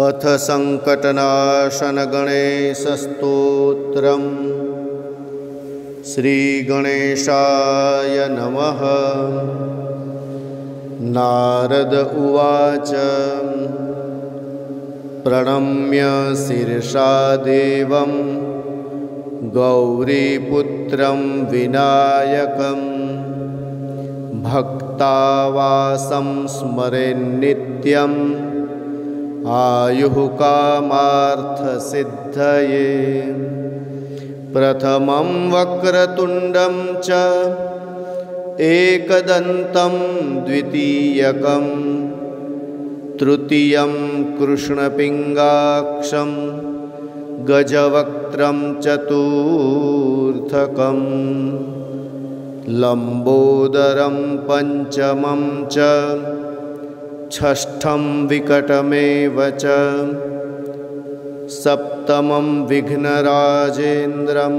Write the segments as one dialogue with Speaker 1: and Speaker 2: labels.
Speaker 1: अथ संकटनाशनगणेशस्तोत्रम्। श्रीगणेशाय नमः। नारद उवाच प्रणम्य शिरसा देवं गौरीपुत्रं विनायकं भक्तावासं स्मरेन्नित्यम् आयुः कामार्थसिद्धये। प्रथमं वक्रतुण्डं च एकदन्तं द्वितीयकं तृतीयं कृष्णपिङ्गाक्षं गजवक्त्रं चतुर्थकं लम्बोदरं पञ्चमं च षष्ठं विकटमेव च सप्तमं विघ्नराजेन्द्रं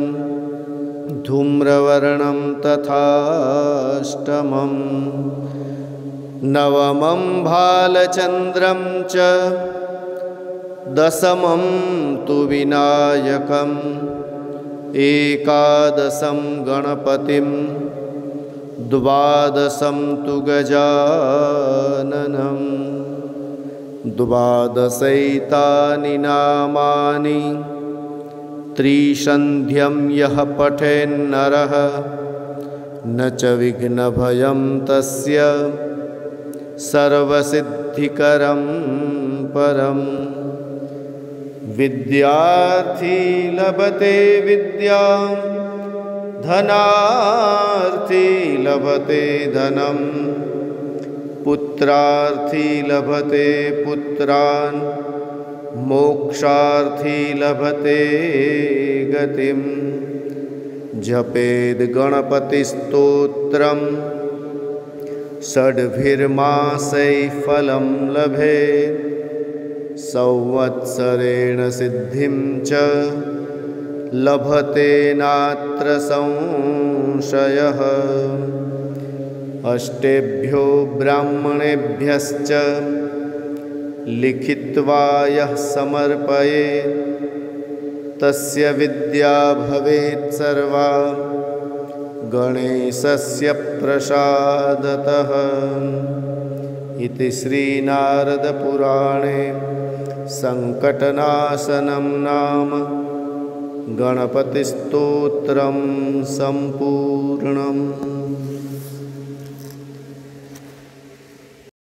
Speaker 1: धूम्रवर्णं तथाष्टमं नवमं भालचन्द्रं च दशमं तु विनायकम् एकादशं गणपतिं द्वादशं तु गजाननं द्वादशैतानि नामानि त्रिसन्ध्यं यः पठेन्नरः न च विघ्नभयं तस्य सर्वसिद्धिकरं परम्। विद्यार्थी लभते विद्यां धनार्थी लभते धनं पुत्रार्थी लभते पुत्रान् मोक्षार्थी लभते गतिं। जपेद् गणपतिस्तोत्रं षड्भिर्मासैः फलं लभेत् संवत्सरेण सिद्धिं च लभते नात्र संशयः। अष्टेभ्यो ब्राह्मणेभ्यश्च लिखित्वा यः समर्पयेत् तस्य विद्या भवेत् सर्वा गणेशस्य प्रसादतः। इति श्रीनारदपुराणे संकटनाशनं नाम गणपतिस्तोत्रं सम्पूर्णम्।